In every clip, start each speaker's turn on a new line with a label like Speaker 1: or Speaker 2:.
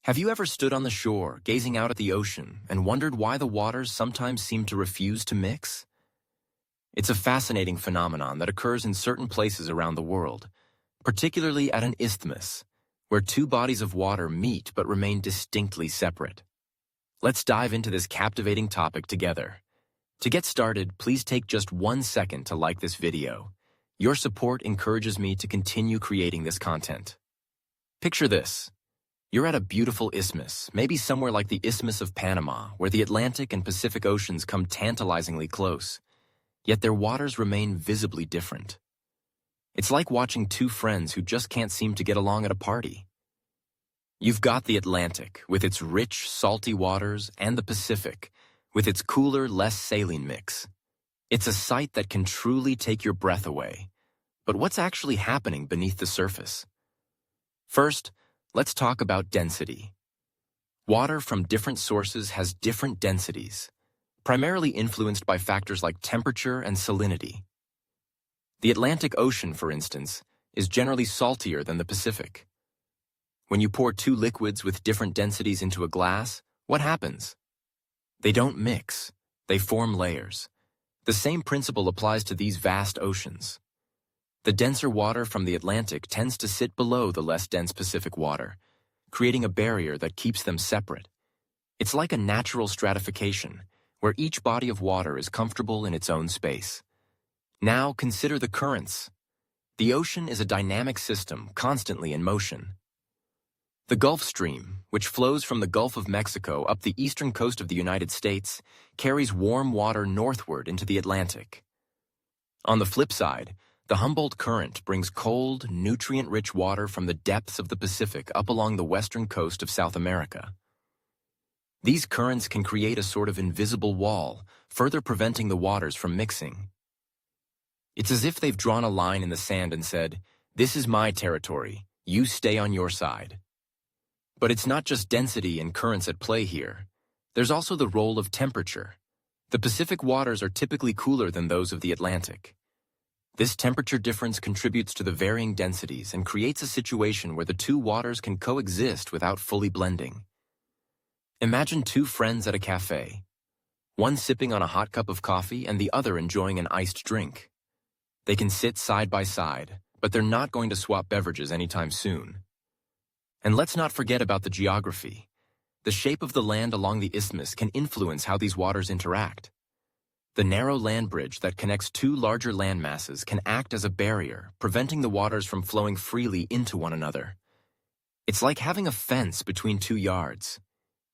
Speaker 1: Have you ever stood on the shore, gazing out at the ocean, and wondered why the waters sometimes seem to refuse to mix? It's a fascinating phenomenon that occurs in certain places around the world, particularly at an isthmus, where two bodies of water meet but remain distinctly separate. Let's dive into this captivating topic together. To get started, please take just 1 second to like this video. Your support encourages me to continue creating this content. Picture this. You're at a beautiful isthmus, maybe somewhere like the Isthmus of Panama, where the Atlantic and Pacific Oceans come tantalizingly close, yet their waters remain visibly different. It's like watching two friends who just can't seem to get along at a party. You've got the Atlantic, with its rich, salty waters, and the Pacific, with its cooler, less saline mix. It's a sight that can truly take your breath away. But what's actually happening beneath the surface? First, let's talk about density. Water from different sources has different densities, primarily influenced by factors like temperature and salinity. The Atlantic Ocean, for instance, is generally saltier than the Pacific. When you pour two liquids with different densities into a glass, what happens? They don't mix, they form layers. The same principle applies to these vast oceans. The denser water from the Atlantic tends to sit below the less dense Pacific water, creating a barrier that keeps them separate. It's like a natural stratification, where each body of water is comfortable in its own space. Now consider the currents. The ocean is a dynamic system constantly in motion. The Gulf Stream, which flows from the Gulf of Mexico up the eastern coast of the United States, carries warm water northward into the Atlantic. On the flip side, the Humboldt Current brings cold, nutrient-rich water from the depths of the Pacific up along the western coast of South America. These currents can create a sort of invisible wall, further preventing the waters from mixing. It's as if they've drawn a line in the sand and said, "This is my territory, you stay on your side." But it's not just density and currents at play here. There's also the role of temperature. The Pacific waters are typically cooler than those of the Atlantic. This temperature difference contributes to the varying densities and creates a situation where the two waters can coexist without fully blending. Imagine two friends at a cafe, one sipping on a hot cup of coffee and the other enjoying an iced drink. They can sit side by side, but they're not going to swap beverages anytime soon. And let's not forget about the geography. The shape of the land along the isthmus can influence how these waters interact. The narrow land bridge that connects two larger land masses can act as a barrier, preventing the waters from flowing freely into one another. It's like having a fence between two yards.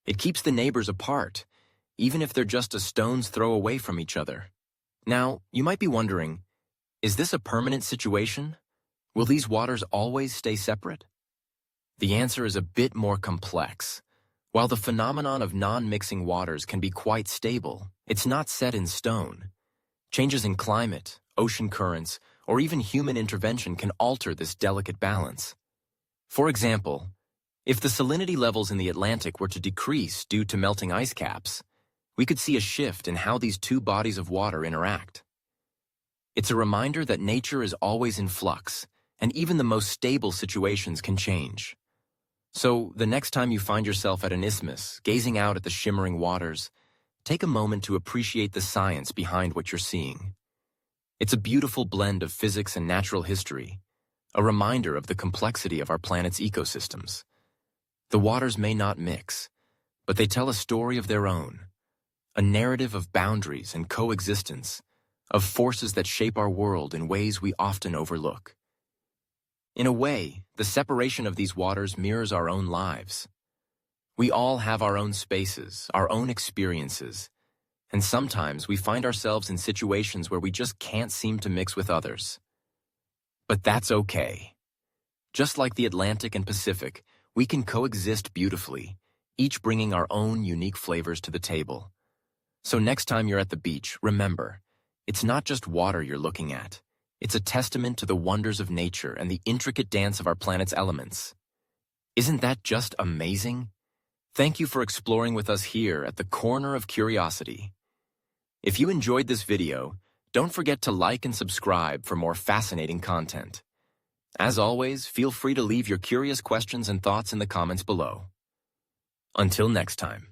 Speaker 1: It keeps the neighbors apart, even if they're just a stone's throw away from each other. Now, you might be wondering, is this a permanent situation? Will these waters always stay separate? The answer is a bit more complex. While the phenomenon of non-mixing waters can be quite stable, it's not set in stone. Changes in climate, ocean currents, or even human intervention can alter this delicate balance. For example, if the salinity levels in the Atlantic were to decrease due to melting ice caps, we could see a shift in how these two bodies of water interact. It's a reminder that nature is always in flux, and even the most stable situations can change. So, the next time you find yourself at an isthmus, gazing out at the shimmering waters, take a moment to appreciate the science behind what you're seeing. It's a beautiful blend of physics and natural history, a reminder of the complexity of our planet's ecosystems. The waters may not mix, but they tell a story of their own, a narrative of boundaries and coexistence, of forces that shape our world in ways we often overlook. In a way, the separation of these waters mirrors our own lives. We all have our own spaces, our own experiences, and sometimes we find ourselves in situations where we just can't seem to mix with others. But that's okay. Just like the Atlantic and Pacific, we can coexist beautifully, each bringing our own unique flavors to the table. So next time you're at the beach, remember, it's not just water you're looking at. It's a testament to the wonders of nature and the intricate dance of our planet's elements. Isn't that just amazing? Thank you for exploring with us here at the Corner of Curiosity. If you enjoyed this video, don't forget to like and subscribe for more fascinating content. As always, feel free to leave your curious questions and thoughts in the comments below. Until next time.